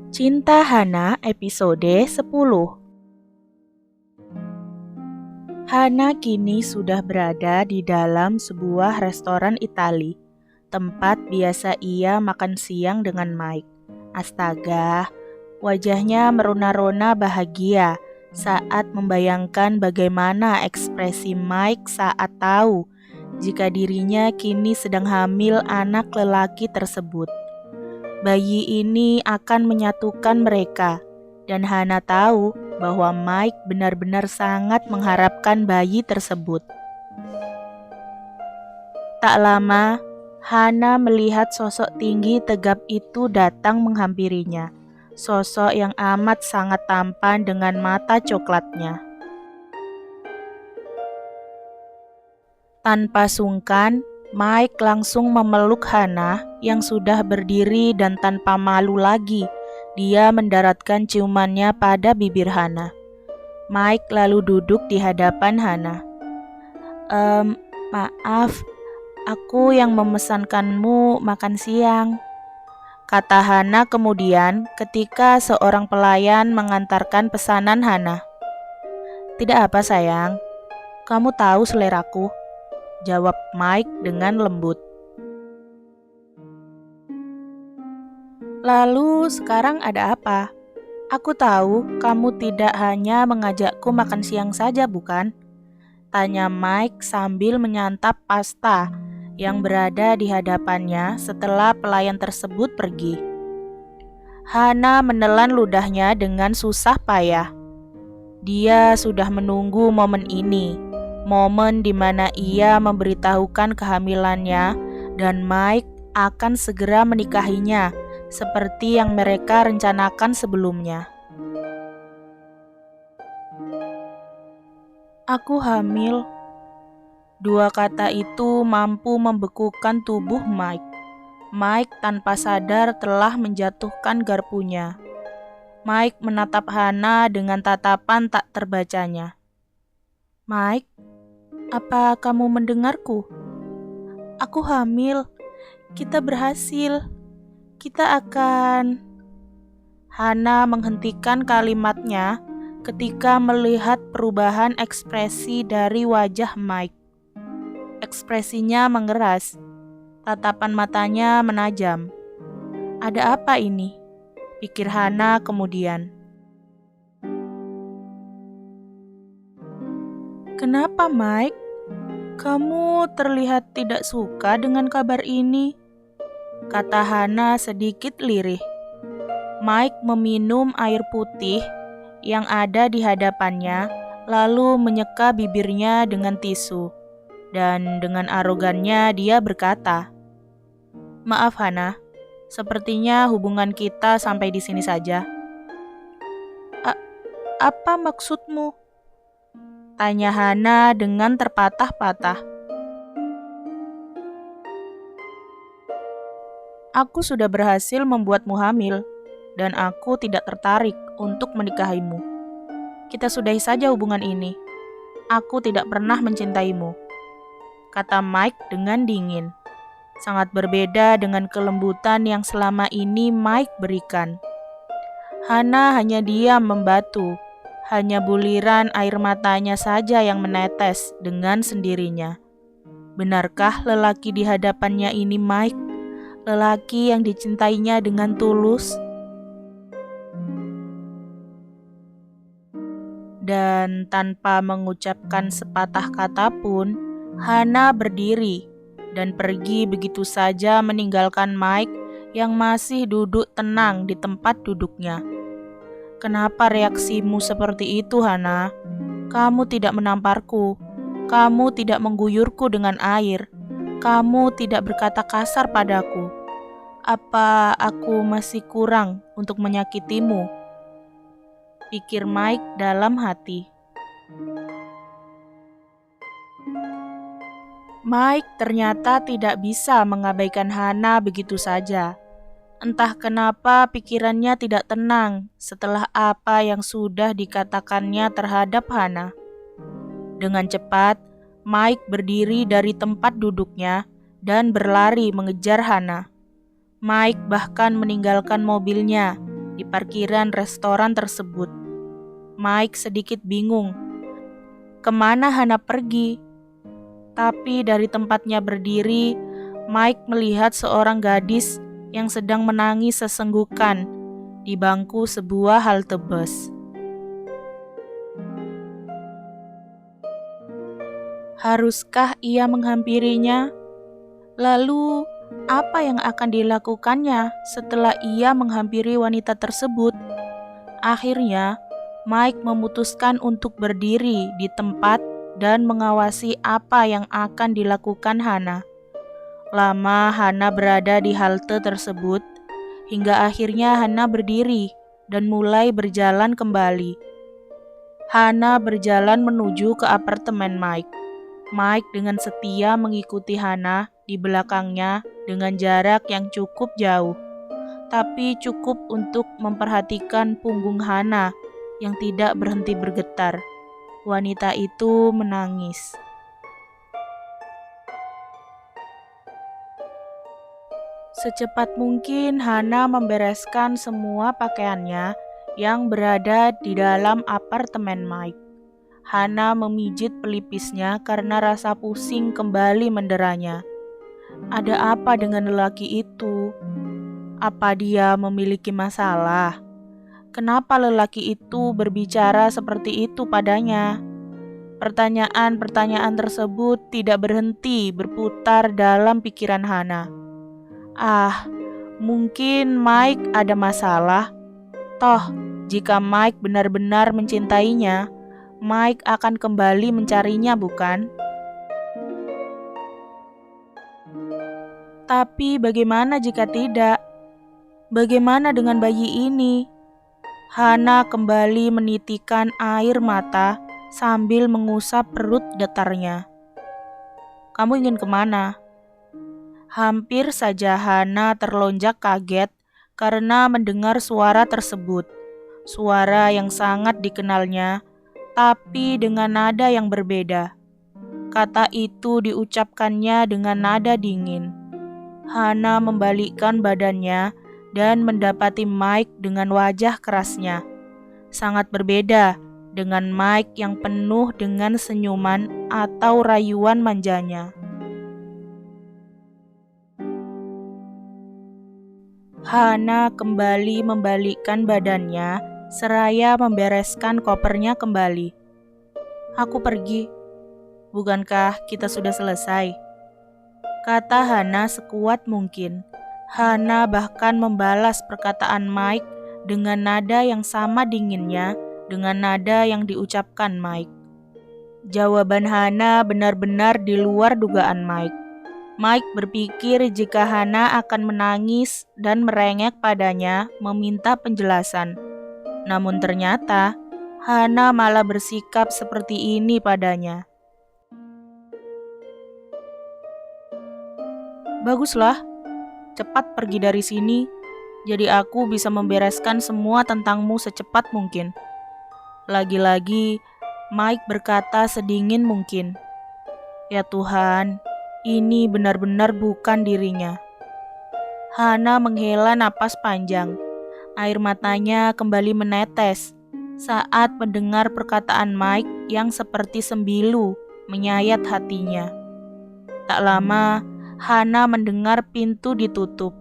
Cinta Hana episode 10. Hana kini sudah berada di dalam sebuah restoran Itali, tempat biasa ia makan siang dengan Mike. Astaga, wajahnya merona-rona bahagia saat membayangkan bagaimana ekspresi Mike saat tahu jika dirinya kini sedang hamil anak lelaki tersebut. Bayi ini akan menyatukan mereka, dan Hana tahu bahwa Mike benar-benar sangat mengharapkan bayi tersebut. Tak lama, Hana melihat sosok tinggi tegap itu datang menghampirinya. Sosok yang amat sangat tampan dengan mata coklatnya. Tanpa sungkan, Mike langsung memeluk Hana yang sudah berdiri dan tanpa malu lagi, dia mendaratkan ciumannya pada bibir Hana. Mike lalu duduk di hadapan Hana. Maaf, aku yang memesankanmu makan siang, kata Hana kemudian ketika seorang pelayan mengantarkan pesanan Hana. Tidak apa sayang, kamu tahu seleraku, jawab Mike dengan lembut. Lalu sekarang ada apa? Aku tahu kamu tidak hanya mengajakku makan siang saja, bukan? Tanya Mike sambil menyantap pasta yang berada di hadapannya setelah pelayan tersebut pergi. Hana menelan ludahnya dengan susah payah. Dia sudah menunggu momen ini. Momen di mana ia memberitahukan kehamilannya dan Mike akan segera menikahinya seperti yang mereka rencanakan sebelumnya. Aku hamil. Dua kata itu mampu membekukan tubuh Mike. Mike tanpa sadar telah menjatuhkan garpunya. Mike menatap Hana dengan tatapan tak terbacanya. Mike, apa kamu mendengarku? Aku hamil. Kita berhasil. Kita akan... Hana menghentikan kalimatnya ketika melihat perubahan ekspresi dari wajah Mike. Ekspresinya mengeras. Tatapan matanya menajam. Ada apa ini? Pikir Hana kemudian. Kenapa, Mike? Kamu terlihat tidak suka dengan kabar ini, kata Hana sedikit lirih. Mike meminum air putih yang ada di hadapannya, lalu menyeka bibirnya dengan tisu. Dan dengan arogannya dia berkata, Maaf Hana, sepertinya hubungan kita sampai di sini saja. Apa maksudmu? Tanya Hana dengan terpatah-patah. Aku sudah berhasil membuatmu hamil, dan aku tidak tertarik untuk menikahimu. Kita sudahi saja hubungan ini. Aku tidak pernah mencintaimu, kata Mike dengan dingin. Sangat berbeda dengan kelembutan yang selama ini Mike berikan. Hana hanya diam membatu. Hanya buliran air matanya saja yang menetes dengan sendirinya. Benarkah lelaki di hadapannya ini Mike? Lelaki yang dicintainya dengan tulus? Dan tanpa mengucapkan sepatah kata pun, Hana berdiri dan pergi begitu saja meninggalkan Mike yang masih duduk tenang di tempat duduknya. Kenapa reaksimu seperti itu, Hana? Kamu tidak menamparku. Kamu tidak mengguyurku dengan air. Kamu tidak berkata kasar padaku. Apa aku masih kurang untuk menyakitimu? Pikir Mike dalam hati. Mike ternyata tidak bisa mengabaikan Hana begitu saja. Entah kenapa pikirannya tidak tenang setelah apa yang sudah dikatakannya terhadap Hana. Dengan cepat, Mike berdiri dari tempat duduknya dan berlari mengejar Hana. Mike bahkan meninggalkan mobilnya di parkiran restoran tersebut. Mike sedikit bingung. Kemana Hana pergi? Tapi dari tempatnya berdiri, Mike melihat seorang gadis yang sedang menangis sesenggukan di bangku sebuah halte bus. Haruskah ia menghampirinya? Lalu, apa yang akan dilakukannya setelah ia menghampiri wanita tersebut? Akhirnya, Mike memutuskan untuk berdiri di tempat dan mengawasi apa yang akan dilakukan Hana. Lama Hana berada di halte tersebut, hingga akhirnya Hana berdiri dan mulai berjalan kembali. Hana berjalan menuju ke apartemen Mike. Mike dengan setia mengikuti Hana di belakangnya dengan jarak yang cukup jauh, tapi cukup untuk memperhatikan punggung Hana yang tidak berhenti bergetar. Wanita itu menangis. Secepat mungkin Hana membereskan semua pakaiannya yang berada di dalam apartemen Mike. Hana memijit pelipisnya karena rasa pusing kembali menderanya. Ada apa dengan lelaki itu? Apa dia memiliki masalah? Kenapa lelaki itu berbicara seperti itu padanya? Pertanyaan-pertanyaan tersebut tidak berhenti berputar dalam pikiran Hana. Mungkin Mike ada masalah. Toh, jika Mike benar-benar mencintainya, Mike akan kembali mencarinya, bukan? Tapi bagaimana jika tidak? Bagaimana dengan bayi ini? Hana kembali menitikan air mata sambil mengusap perut datarnya. Kamu ingin kemana? Hampir saja Hana terlonjak kaget karena mendengar suara tersebut. Suara yang sangat dikenalnya, tapi dengan nada yang berbeda. Kata itu diucapkannya dengan nada dingin. Hana membalikkan badannya dan mendapati Mike dengan wajah kerasnya. Sangat berbeda dengan Mike yang penuh dengan senyuman atau rayuan manjanya. Hana kembali membalikkan badannya seraya membereskan kopernya kembali. Aku pergi. Bukankah kita sudah selesai? Kata Hana sekuat mungkin. Hana bahkan membalas perkataan Mike dengan nada yang sama dinginnya dengan nada yang diucapkan Mike. Jawaban Hana benar-benar di luar dugaan Mike. Mike berpikir jika Hana akan menangis dan merengek padanya meminta penjelasan. Namun ternyata Hana malah bersikap seperti ini padanya. Baguslah, cepat pergi dari sini, jadi aku bisa membereskan semua tentangmu secepat mungkin. Lagi-lagi, Mike berkata sedingin mungkin. Ya Tuhan, ini benar-benar bukan dirinya. Hana menghela napas panjang. Air matanya kembali menetes saat mendengar perkataan Mike yang seperti sembilu menyayat hatinya. Tak lama, Hana mendengar pintu ditutup.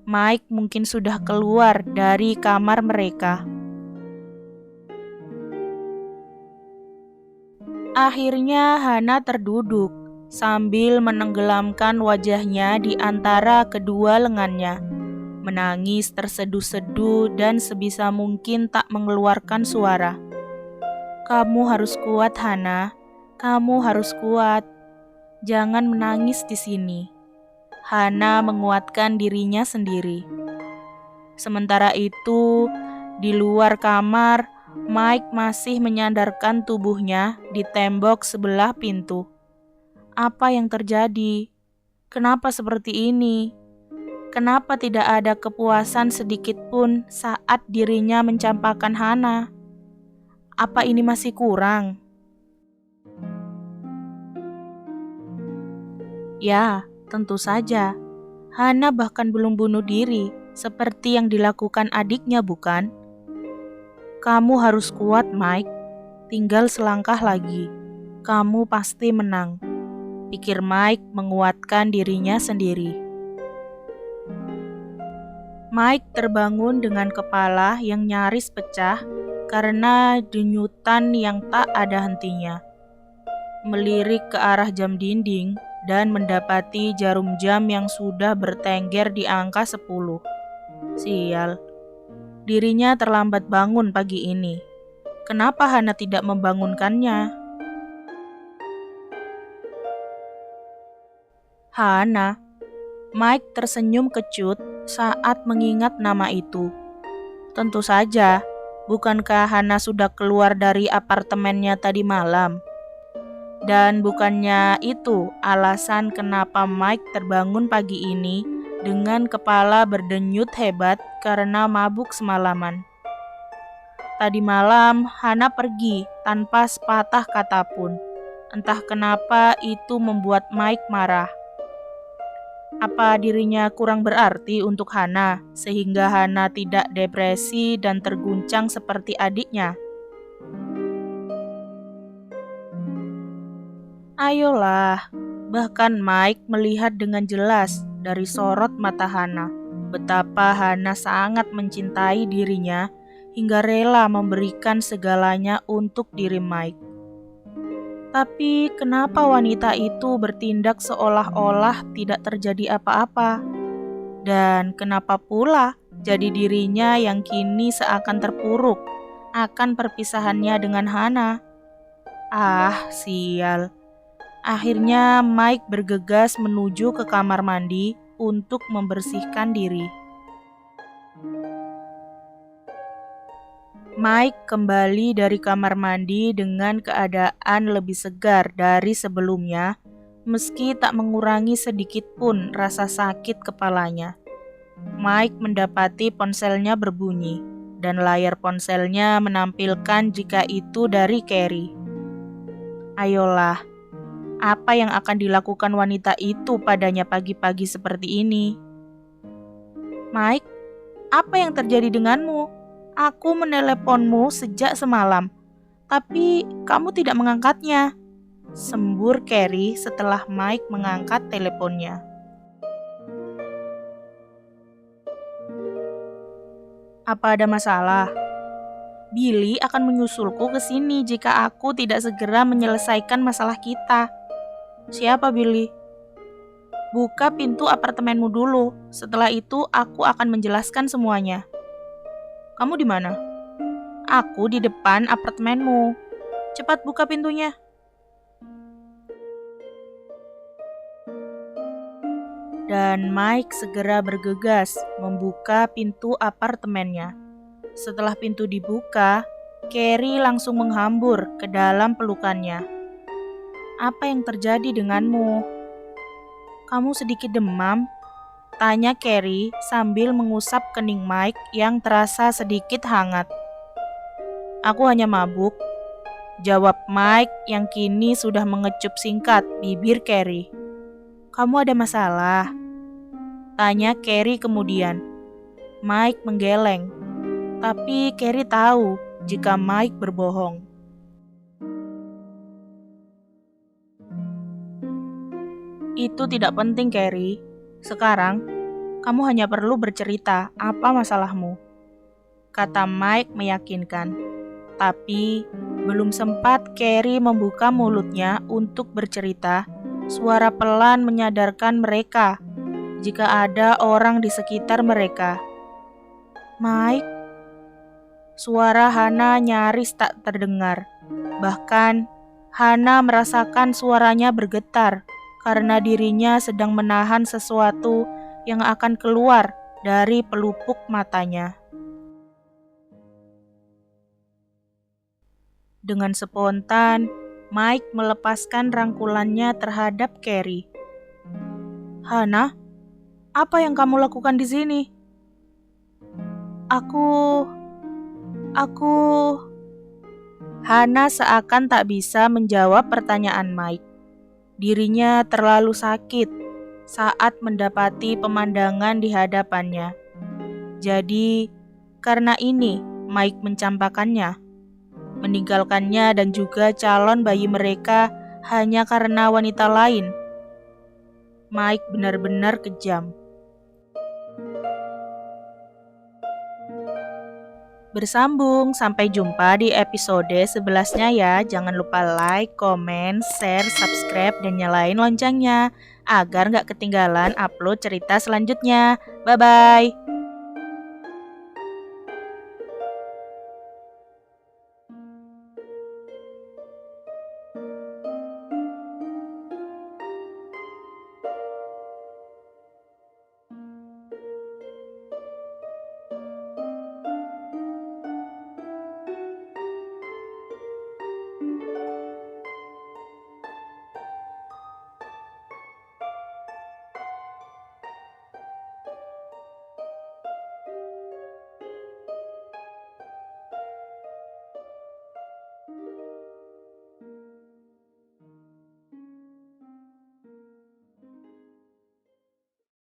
Mike mungkin sudah keluar dari kamar mereka. Akhirnya Hana terduduk sambil menenggelamkan wajahnya di antara kedua lengannya. Menangis terseduh-seduh dan sebisa mungkin tak mengeluarkan suara. Kamu harus kuat, Hana. Kamu harus kuat. Jangan menangis di sini. Hana menguatkan dirinya sendiri. Sementara itu, di luar kamar, Mike masih menyandarkan tubuhnya di tembok sebelah pintu. Apa yang terjadi? Kenapa seperti ini? Kenapa tidak ada kepuasan sedikit pun saat dirinya mencampakkan Hana? Apa ini masih kurang? Ya, tentu saja. Hana bahkan belum bunuh diri. seperti yang dilakukan adiknya, bukan? Kamu harus kuat, Mike. Tinggal selangkah lagi. Kamu pasti menang. Pikir Mike menguatkan dirinya sendiri. Mike terbangun dengan kepala yang nyaris pecah karena denyutan yang tak ada hentinya. Melirik ke arah jam dinding dan mendapati jarum jam yang sudah bertengger di angka 10. Sial, dirinya terlambat bangun pagi ini. Kenapa Hana tidak membangunkannya? Hana, Mike tersenyum kecut saat mengingat nama itu. Tentu saja, bukankah Hana sudah keluar dari apartemennya tadi malam? Dan bukannya itu alasan kenapa Mike terbangun pagi ini dengan kepala berdenyut hebat karena mabuk semalaman. Tadi malam Hana pergi tanpa sepatah kata pun. Entah kenapa itu membuat Mike marah. Apa dirinya kurang berarti untuk Hana sehingga Hana tidak depresi dan terguncang seperti adiknya? Ayolah, bahkan Mike melihat dengan jelas dari sorot mata Hana betapa Hana sangat mencintai dirinya hingga rela memberikan segalanya untuk diri Mike. Tapi kenapa wanita itu bertindak seolah-olah tidak terjadi apa-apa? Dan kenapa pula jadi dirinya yang kini seakan terpuruk akan perpisahannya dengan Hana? Ah, sial. Akhirnya Mike bergegas menuju ke kamar mandi untuk membersihkan diri. Mike kembali dari kamar mandi dengan keadaan lebih segar dari sebelumnya, meski tak mengurangi sedikit pun rasa sakit kepalanya. Mike mendapati ponselnya berbunyi, dan layar ponselnya menampilkan jika itu dari Carrie. Ayolah, apa yang akan dilakukan wanita itu padanya pagi-pagi seperti ini? Mike, apa yang terjadi denganmu? Aku meneleponmu sejak semalam, tapi kamu tidak mengangkatnya. Sembur Carrie setelah Mike mengangkat teleponnya. Apa ada masalah? Billy akan menyusulku ke sini jika aku tidak segera menyelesaikan masalah kita. Siapa Billy? Buka pintu apartemenmu dulu. Setelah itu aku akan menjelaskan semuanya. Kamu di mana? Aku di depan apartemenmu. Cepat buka pintunya. Dan Mike segera bergegas membuka pintu apartemennya. Setelah pintu dibuka, Carrie langsung menghambur ke dalam pelukannya. Apa yang terjadi denganmu? Kamu sedikit demam? Tanya Carrie sambil mengusap kening Mike yang terasa sedikit hangat. Aku hanya mabuk, jawab Mike yang kini sudah mengecup singkat bibir Carrie. Kamu ada masalah? Tanya Carrie kemudian. Mike menggeleng, tapi Carrie tahu jika Mike berbohong. Itu tidak penting, Carrie. Sekarang, kamu hanya perlu bercerita apa masalahmu, kata Mike meyakinkan. Tapi, belum sempat Carrie membuka mulutnya untuk bercerita, suara pelan menyadarkan mereka jika ada orang di sekitar mereka. Mike, suara Hana nyaris tak terdengar. Bahkan, Hana merasakan suaranya bergetar karena dirinya sedang menahan sesuatu yang akan keluar dari pelupuk matanya. Dengan spontan, Mike melepaskan rangkulannya terhadap Carrie. Hana, apa yang kamu lakukan di sini? Aku... Hana seakan tak bisa menjawab pertanyaan Mike. Dirinya terlalu sakit saat mendapati pemandangan di hadapannya. Jadi, karena ini Mike mencampakkannya, meninggalkannya dan juga calon bayi mereka hanya karena wanita lain. Mike benar-benar kejam. Bersambung, sampai jumpa di episode 11-nya ya. Jangan lupa like, komen, share, subscribe, dan nyalain loncengnya agar nggak ketinggalan upload cerita selanjutnya. Bye-bye.